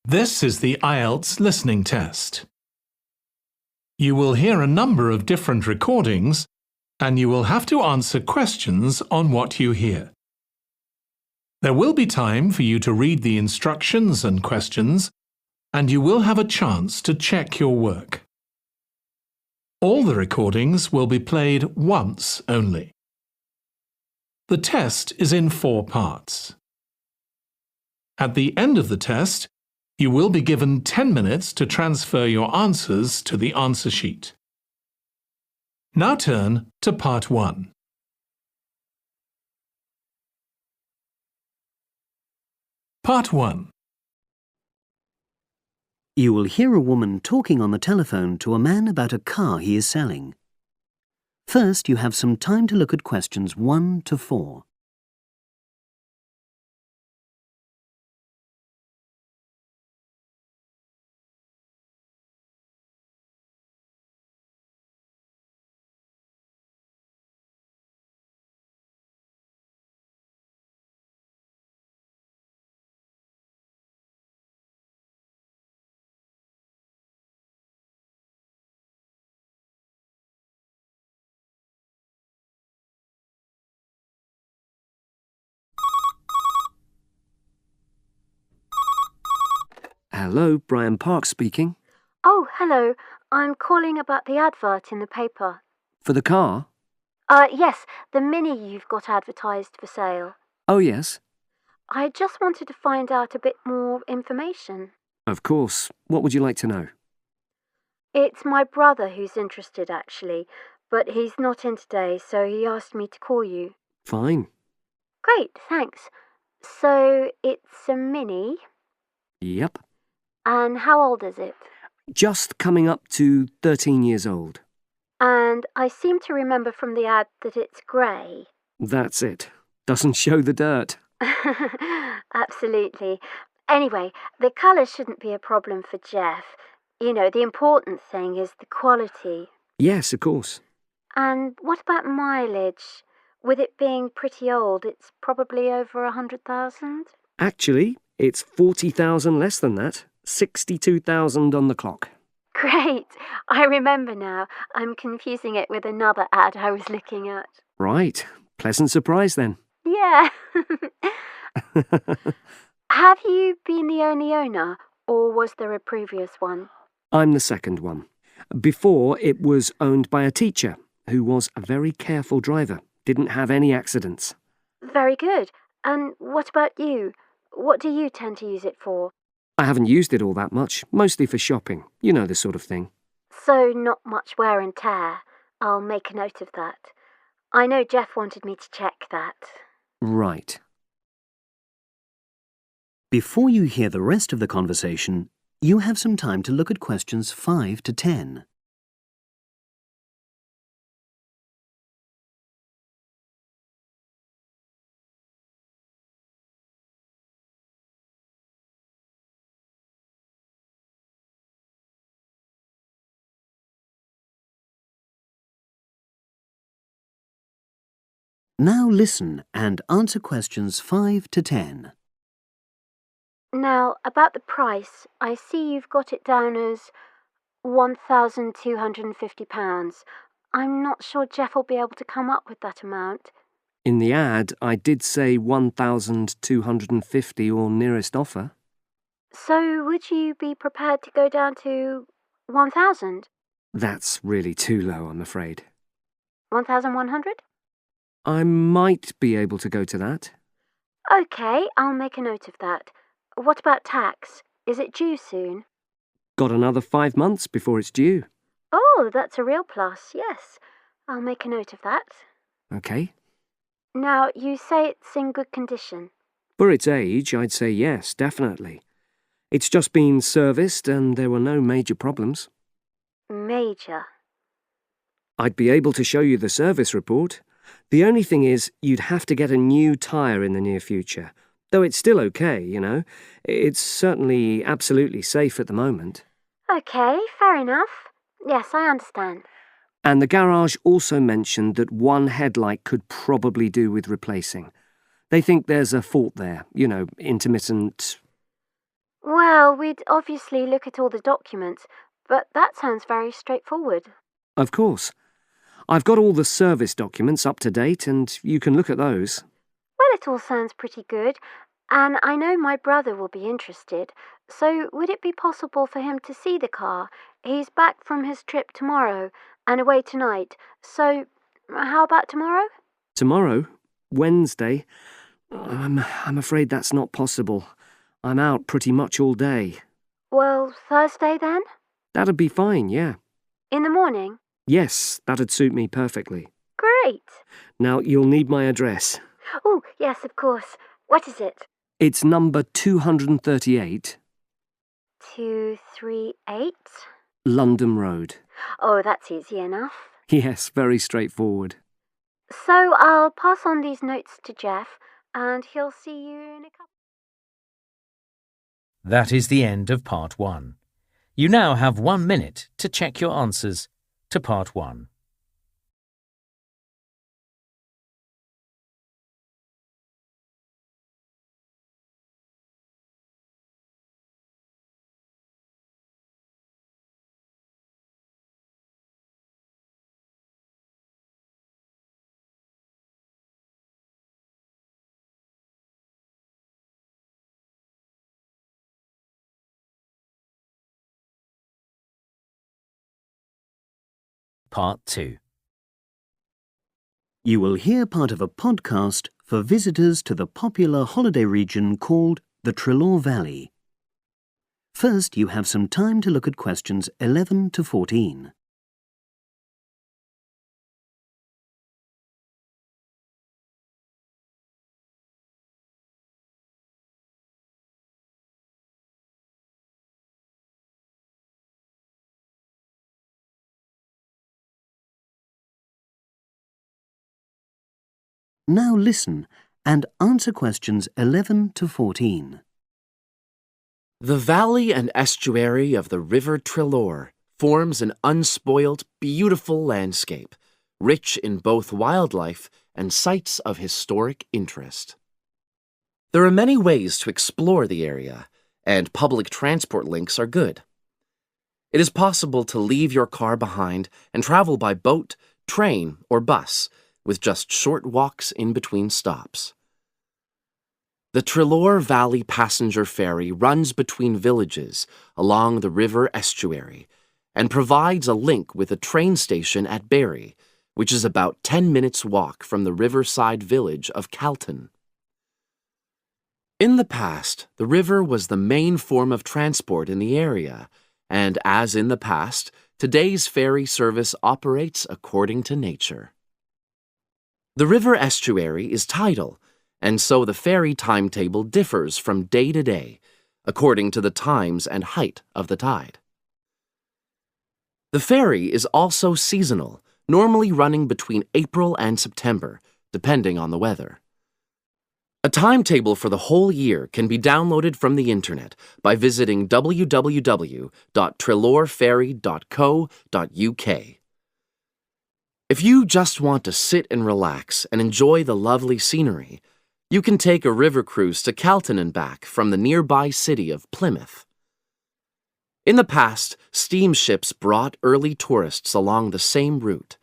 This is the IELTS listening test. You will hear a number of different recordings and you will have to answer questions on what you hear. There will be time for you to read the instructions and questions, and you will have a chance to check your work. All the recordings will be played once only. The test is in 4 parts. At the end of the test, you will be given 10 minutes to transfer your answers to the answer sheet. Now turn to Part 1. Part 1. You will hear a woman talking on the telephone to a man about a car he is selling. First, you have some time to look at questions 1 to 4. Hello, Brian Park speaking. Oh, hello. I'm calling about the advert in the paper. For the car? Yes, the Mini you've got advertised for sale. Oh, yes. I just wanted to find out a bit more information. Of course. What would you like to know? It's my brother who's interested, actually, but he's not in today, so he asked me to call you. Fine. Great, thanks. So, it's a Mini, Yep. and how old is it? Just coming up to 13 years old. And I seem to remember from the ad that it's grey. That's it. Doesn't show the dirt. Absolutely. Anyway, the colour shouldn't be a problem for Jeff. You know, the important thing is the quality. Yes, of course. And what about mileage? With it being pretty old, it's probably over 100,000? Actually, it's 40,000 less than that. 62,000 on the clock. Great! I remember now. I'm confusing it with another ad I was looking at. Right. Pleasant surprise then. Yeah. Have you been the only owner, or was there a previous one? I'm the second one. Before, it was owned by a teacher who was a very careful driver. Didn't have any accidents. Very good. And what about you? What do you tend to use it for? I haven't used it all that much, mostly for shopping. You know the sort of thing. So not much wear and tear. I'll make a note of that. I know Jeff wanted me to check that. Right. Before you hear the rest of the conversation, you have some time to look at questions 5 to 10. Now listen and answer questions 5 to 10. Now, about the price, I see you've got it down as £1,250. I'm not sure Jeff will be able to come up with that amount. In the ad, I did say 1,250 or nearest offer. So would you be prepared to go down to 1,000? That's really too low, I'm afraid. 1,100? I might be able to go to that. OK, I'll make a note of that. What about tax? Is it due soon? Got another 5 months before it's due. Oh, that's a real plus, yes. I'll make a note of that. OK. Now, you say it's in good condition. For its age, I'd say yes, definitely. It's just been serviced and there were no major problems. Major? I'd be able to show you the service report. The only thing is, you'd have to get a new tyre in the near future. Though it's still OK, you know. It's certainly absolutely safe at the moment. OK, fair enough. Yes, I understand. And the garage also mentioned that one headlight could probably do with replacing. They think there's a fault there, you know, intermittent. Well, we'd obviously look at all the documents, but that sounds very straightforward. Of course. I've got all the service documents up to date, and you can look at those. Well, it all sounds pretty good, and I know my brother will be interested, so would it be possible for him to see the car? He's back from his trip tomorrow and away tonight, so how about tomorrow? Tomorrow? Wednesday? I'm afraid that's not possible. I'm out pretty much all day. Well, Thursday then? That'd be fine, yeah. In the morning? Yes, that'd suit me perfectly. Great! Now, you'll need my address. Oh, yes, of course. What is it? It's number 238, 238? London Road. Oh, that's easy enough. Yes, very straightforward. So I'll pass on these notes to Jeff, and he'll see you in a couple. That is the end of Part 1. You now have 1 minute to check your answers to Part 1. Part 2. You will hear part of a podcast for visitors to the popular holiday region called the Trelaw Valley. First, you have some time to look at questions 11 to 14. Now listen and answer questions 11 to 14. The valley and estuary of the River Trelaw forms an unspoilt, beautiful landscape, rich in both wildlife and sites of historic interest. There are many ways to explore the area, and public transport links are good. It is possible to leave your car behind and travel by boat, train, or bus, with just short walks in between stops. The Trelaw Valley Passenger Ferry runs between villages along the river estuary and provides a link with a train station at Barry, which is about 10 minutes' walk from the riverside village of Calton. In the past, the river was the main form of transport in the area, and as in the past, today's ferry service operates according to nature. The river estuary is tidal, and so the ferry timetable differs from day to day, according to the times and height of the tide. The ferry is also seasonal, normally running between April and September, depending on the weather. A timetable for the whole year can be downloaded from the internet by visiting www.trelawferry.co.uk. If you just want to sit and relax and enjoy the lovely scenery, you can take a river cruise to Calton and back from the nearby city of Plymouth. In the past, steamships brought early tourists along the same route.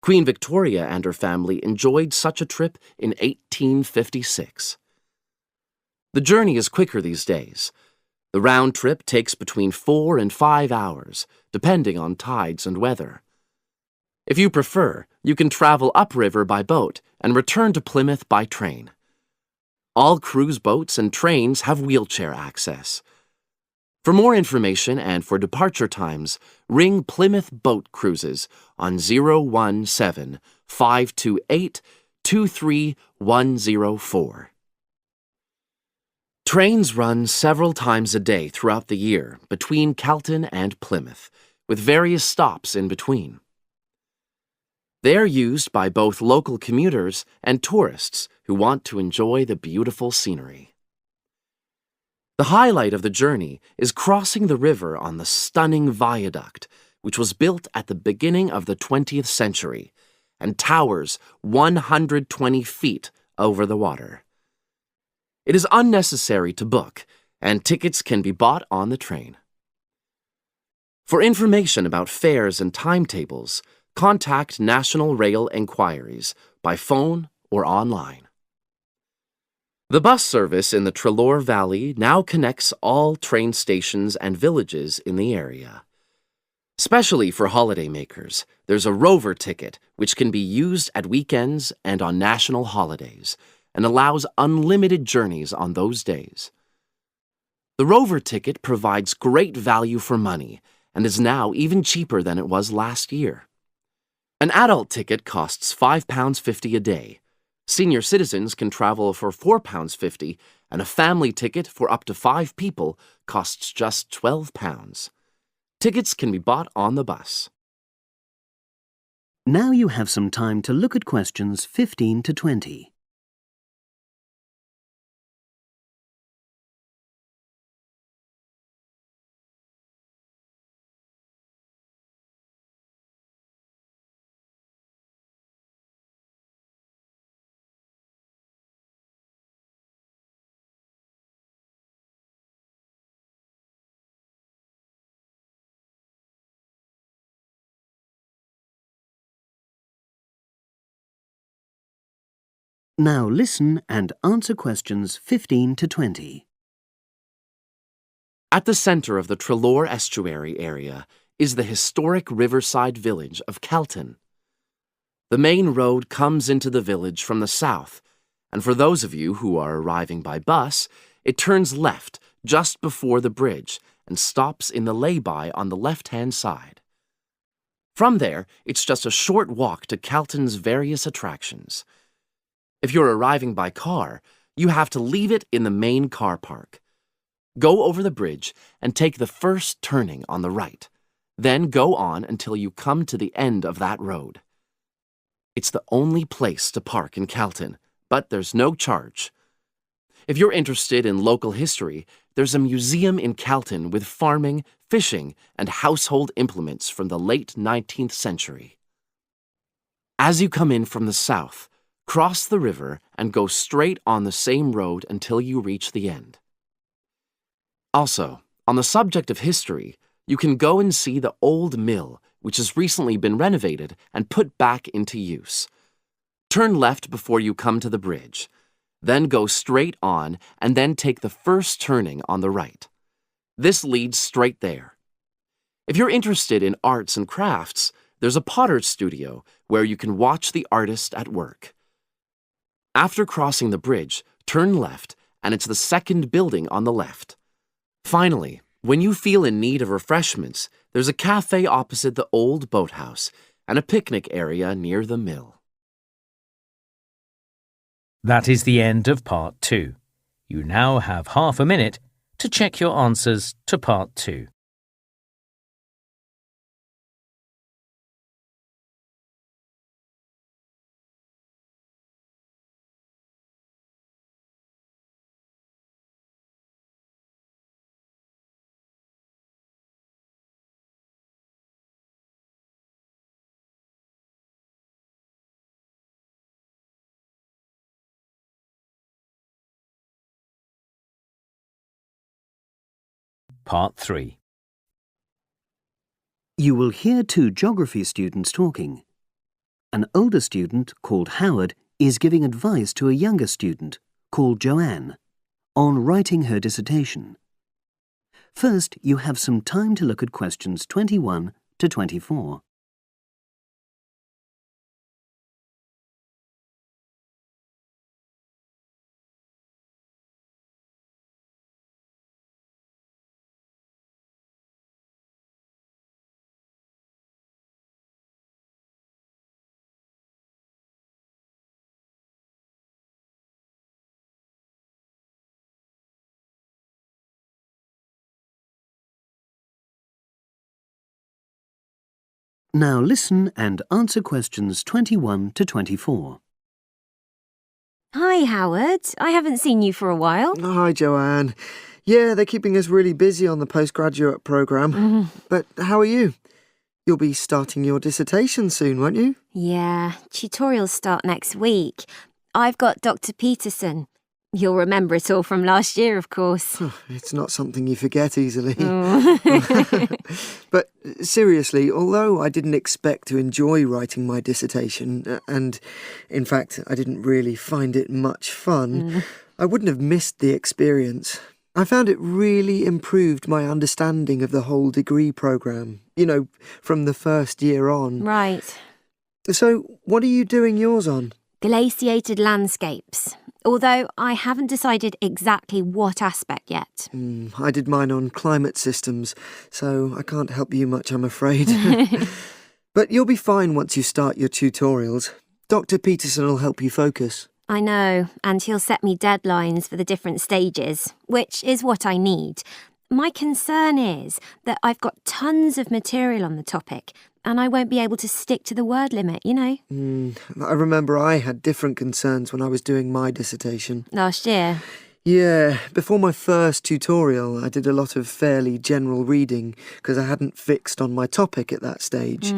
Queen Victoria and her family enjoyed such a trip in 1856. The journey is quicker these days. The round trip takes between 4 and 5 hours, depending on tides and weather. If you prefer, you can travel upriver by boat and return to Plymouth by train. All cruise boats and trains have wheelchair access. For more information and for departure times, ring Plymouth Boat Cruises on 017 528 23104. Trains run several times a day throughout the year between Calton and Plymouth, with various stops in between. They are used by both local commuters and tourists who want to enjoy the beautiful scenery. The highlight of the journey is crossing the river on the stunning viaduct, which was built at the beginning of the 20th century and towers 120 feet over the water. It is unnecessary to book, and tickets can be bought on the train. For information about fares and timetables, contact National Rail Enquiries by phone or online. The bus service in the Trelor Valley now connects all train stations and villages in the area. Especially for holidaymakers, there's a Rover ticket which can be used at weekends and on national holidays and allows unlimited journeys on those days. The Rover ticket provides great value for money and is now even cheaper than it was last year. An adult ticket costs £5.50 a day. Senior citizens can travel for £4.50, and a family ticket for up to 5 people costs just £12. Tickets can be bought on the bus. Now you have some time to look at questions 15 to 20. Now listen and answer questions 15 to 20. At the center of the Trelor Estuary area is the historic riverside village of Kelton. The main road comes into the village from the south, and for those of you who are arriving by bus, it turns left just before the bridge and stops in the lay-by on the left-hand side. From there, it's just a short walk to Kelton's various attractions. If you're arriving by car, you have to leave it in the main car park. Go over the bridge and take the first turning on the right. Then go on until you come to the end of that road. It's the only place to park in Kelton, but there's no charge. If you're interested in local history, there's a museum in Kelton with farming, fishing, and household implements from the late 19th century. As you come in from the south, cross the river and go straight on the same road until you reach the end. Also, on the subject of history, you can go and see the old mill, which has recently been renovated and put back into use. Turn left before you come to the bridge. Then go straight on and then take the first turning on the right. This leads straight there. If you're interested in arts and crafts, there's a potter's studio where you can watch the artist at work. After crossing the bridge, turn left, and it's the second building on the left. Finally, when you feel in need of refreshments, there's a cafe opposite the old boathouse and a picnic area near the mill. That is the end of Part 2. You now have half a minute to check your answers to Part 2. Part 3. You will hear 2 geography students talking. An older student, called Howard, is giving advice to a younger student, called Joanne, on writing her dissertation. First, you have some time to look at questions 21 to 24. Now listen and answer questions 21 to 24. Hi, Howard. I haven't seen you for a while. Hi, Joanne. Yeah, they're keeping us really busy on the postgraduate programme. But how are you? You'll be starting your dissertation soon, won't you? Yeah, tutorials start next week. I've got Dr. Peterson. You'll remember it all from last year, of course. It's not something you forget easily. Oh. But seriously, although I didn't expect to enjoy writing my dissertation, and in fact I didn't really find it much fun, I wouldn't have missed the experience. I found it really improved my understanding of the whole degree programme, from the first year on. Right. So, what are you doing yours on? Glaciated landscapes. Although I haven't decided exactly what aspect yet. I did mine on climate systems, so I can't help you much, I'm afraid. But you'll be fine once you start your tutorials. Dr. Peterson will help you focus. I know, and he'll set me deadlines for the different stages, which is what I need. My concern is that I've got tons of material on the topic, and I won't be able to stick to the word limit, I remember I had different concerns when I was doing my dissertation. Last year. Yeah, before my first tutorial, I did a lot of fairly general reading because I hadn't fixed on my topic at that stage.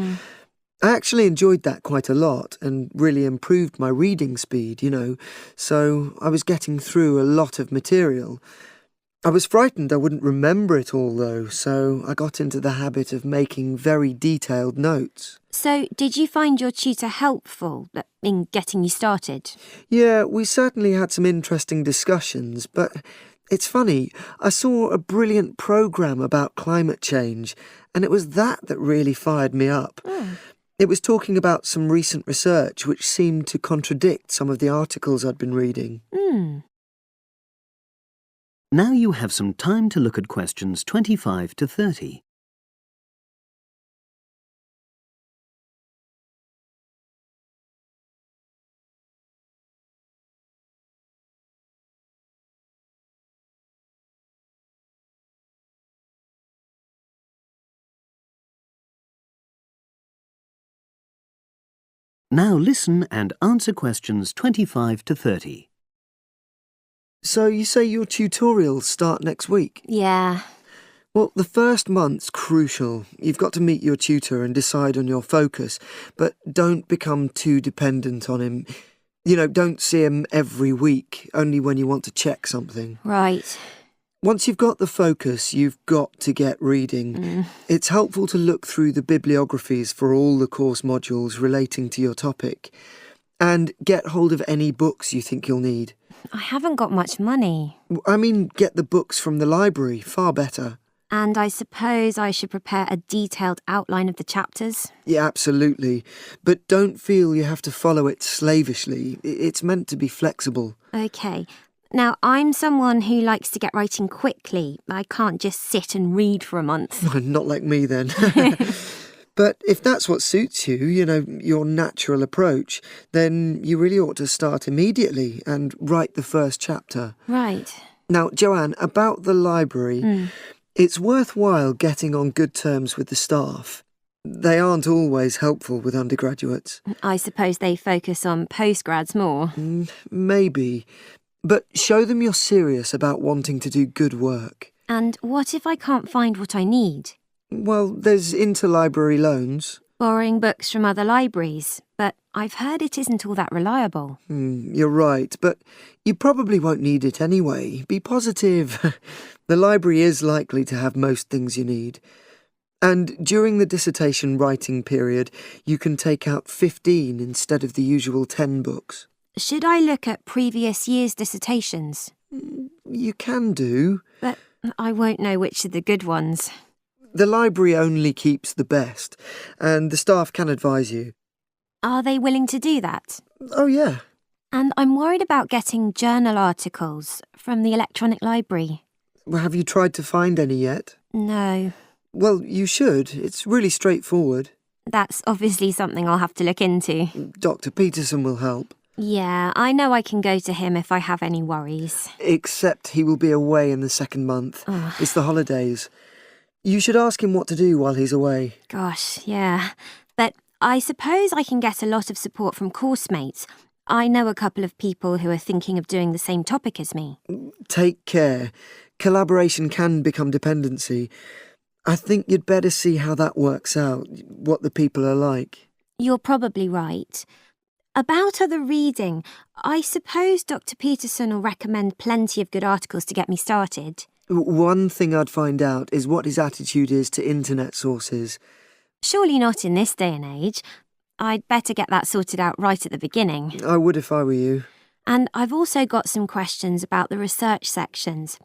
I actually enjoyed that quite a lot and really improved my reading speed, so I was getting through a lot of material. I was frightened I wouldn't remember it all, though, so I got into the habit of making very detailed notes. So, did you find your tutor helpful in getting you started? Yeah, we certainly had some interesting discussions, but it's funny, I saw a brilliant programme about climate change, and it was that really fired me up. It was talking about some recent research which seemed to contradict some of the articles I'd been reading. Now you have some time to look at questions 25 to 30. Now listen and answer questions 25 to 30. So you say your tutorials start next week? Yeah. Well, the first month's crucial. You've got to meet your tutor and decide on your focus, but don't become too dependent on him. Don't see him every week, only when you want to check something. Right. Once you've got the focus, you've got to get reading. It's helpful to look through the bibliographies for all the course modules relating to your topic, and get hold of any books you think you'll need. I haven't got much money. I mean, get the books from the library, far better. And I suppose I should prepare a detailed outline of the chapters? Yeah, absolutely. But don't feel you have to follow it slavishly. It's meant to be flexible. OK. Now, I'm someone who likes to get writing quickly. I can't just sit and read for a month. Not like me, then. But if that's what suits you, your natural approach, then you really ought to start immediately and write the first chapter. Right. Now, Joanne, about the library, it's worthwhile getting on good terms with the staff. They aren't always helpful with undergraduates. I suppose they focus on postgrads more. Maybe. But show them you're serious about wanting to do good work. And what if I can't find what I need? Well, there's interlibrary loans. Borrowing books from other libraries, but I've heard it isn't all that reliable. You're right, but you probably won't need it anyway. Be positive. The library is likely to have most things you need. And during the dissertation writing period, you can take out 15 instead of the usual 10 books. Should I look at previous year's dissertations? You can do. But I won't know which are the good ones. The library only keeps the best, and the staff can advise you. Are they willing to do that? Oh, yeah. And I'm worried about getting journal articles from the electronic library. Well, have you tried to find any yet? No. Well, you should. It's really straightforward. That's obviously something I'll have to look into. Dr. Peterson will help. Yeah, I know I can go to him if I have any worries. Except he will be away in the second month. It's the holidays. You should ask him what to do while he's away. Gosh, yeah. But I suppose I can get a lot of support from course mates. I know a couple of people who are thinking of doing the same topic as me. Take care. Collaboration can become dependency. I think you'd better see how that works out, what the people are like. You're probably right. About other reading, I suppose Dr. Peterson will recommend plenty of good articles to get me started. One thing I'd find out is what his attitude is to internet sources. Surely not in this day and age. I'd better get that sorted out right at the beginning. I would if I were you. And I've also got some questions about the research sections.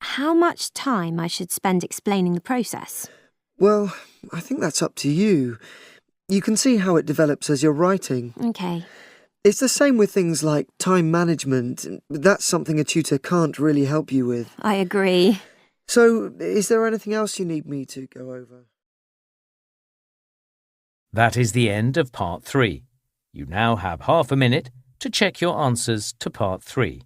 How much time I should spend explaining the process? Well, I think that's up to you. You can see how it develops as you're writing. OK. It's the same with things like time management. That's something a tutor can't really help you with. I agree. So, is there anything else you need me to go over? That is the end of Part 3. You now have half a minute to check your answers to Part 3.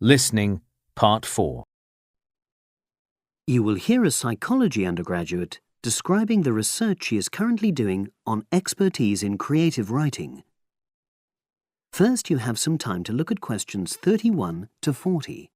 Listening, Part 4. You will hear a psychology undergraduate describing the research she is currently doing on expertise in creative writing. First, you have some time to look at questions 31 to 40.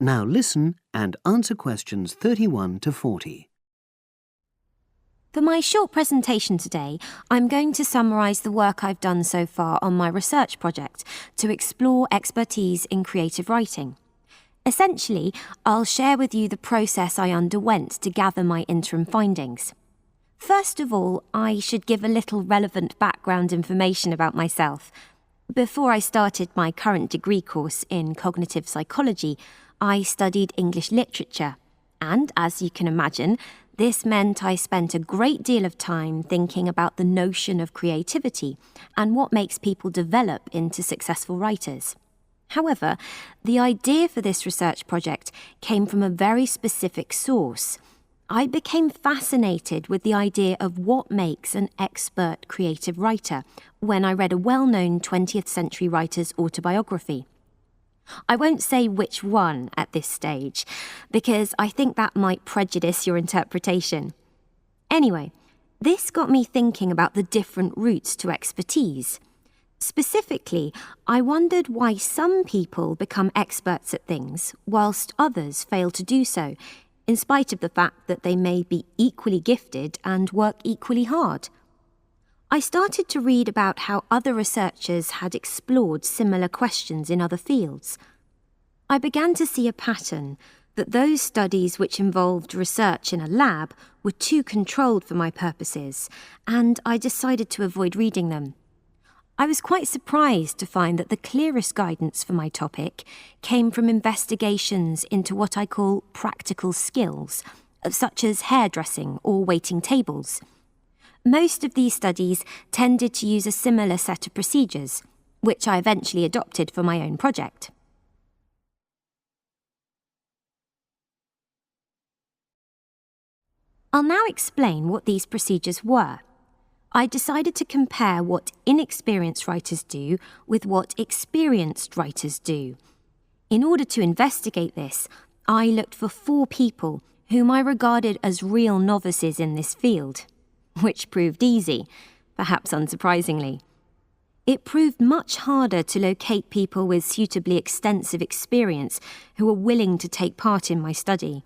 Now listen and answer questions 31 to 40. For my short presentation today, I'm going to summarise the work I've done so far on my research project to explore expertise in creative writing. Essentially, I'll share with you the process I underwent to gather my interim findings. First of all, I should give a little relevant background information about myself. Before I started my current degree course in cognitive psychology, I studied English literature, and as you can imagine, this meant I spent a great deal of time thinking about the notion of creativity and what makes people develop into successful writers. However, the idea for this research project came from a very specific source. I became fascinated with the idea of what makes an expert creative writer when I read a well-known 20th century writer's autobiography. I won't say which one at this stage, because I think that might prejudice your interpretation. Anyway, this got me thinking about the different routes to expertise. Specifically, I wondered why some people become experts at things whilst others fail to do so, in spite of the fact that they may be equally gifted and work equally hard. I started to read about how other researchers had explored similar questions in other fields. I began to see a pattern that those studies which involved research in a lab were too controlled for my purposes, and I decided to avoid reading them. I was quite surprised to find that the clearest guidance for my topic came from investigations into what I call practical skills, such as hairdressing or waiting tables. Most of these studies tended to use a similar set of procedures, which I eventually adopted for my own project. I'll now explain what these procedures were. I decided to compare what inexperienced writers do with what experienced writers do. In order to investigate this, I looked for 4 people whom I regarded as real novices in this field, which proved easy, perhaps unsurprisingly. It proved much harder to locate people with suitably extensive experience who were willing to take part in my study.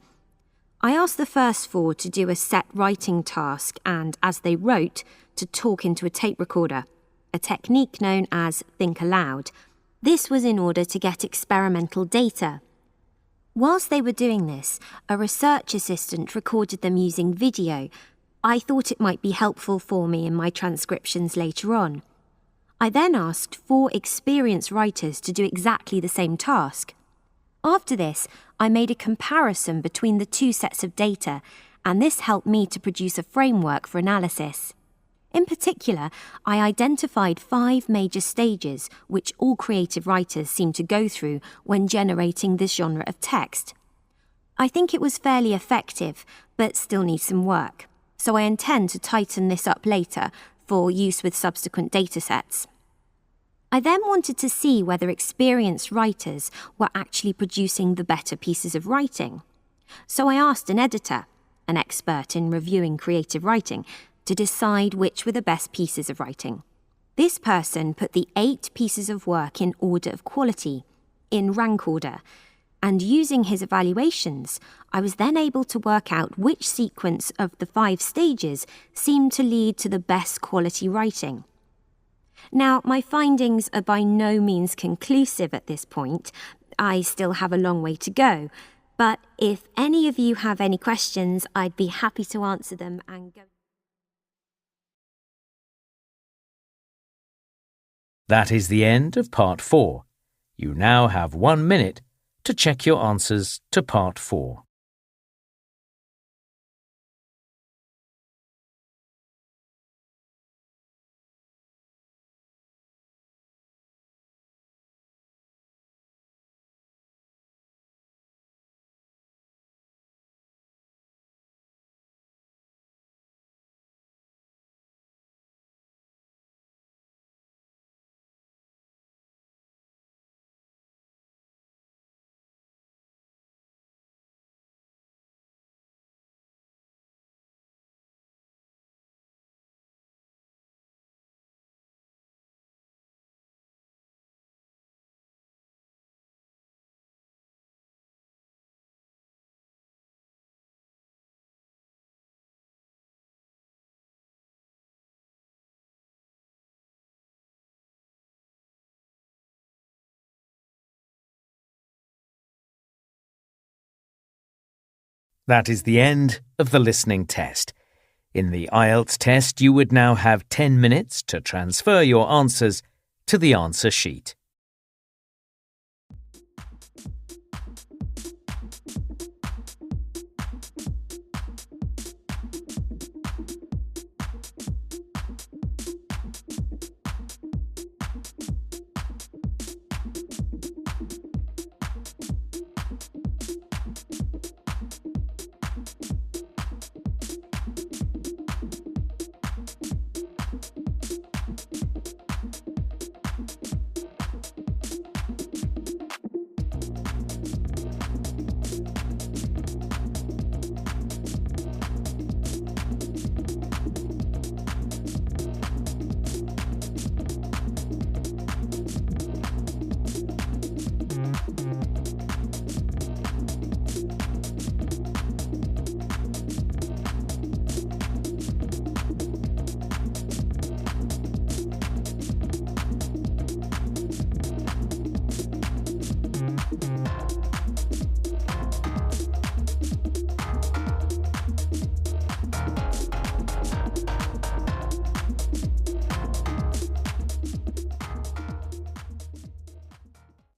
I asked the first 4 to do a set writing task and, as they wrote, to talk into a tape recorder, a technique known as think aloud. This was in order to get experimental data. Whilst they were doing this, a research assistant recorded them using video. I thought it might be helpful for me in my transcriptions later on. I then asked 4 experienced writers to do exactly the same task. After this, I made a comparison between the 2 sets of data, and this helped me to produce a framework for analysis. In particular, I identified 5 major stages which all creative writers seem to go through when generating this genre of text. I think it was fairly effective, but still needs some work, so I intend to tighten this up later for use with subsequent datasets. I then wanted to see whether experienced writers were actually producing the better pieces of writing. So I asked an editor, an expert in reviewing creative writing, to decide which were the best pieces of writing. This person put the 8 pieces of work in order of quality, in rank order, and using his evaluations, I was then able to work out which sequence of the 5 stages seemed to lead to the best quality writing. Now, my findings are by no means conclusive at this point. I still have a long way to go. But if any of you have any questions, I'd be happy to answer them and go. That is the end of Part 4. You now have 1 minute to check your answers to Part 4. That is the end of the listening test. In the IELTS test, you would now have 10 minutes to transfer your answers to the answer sheet.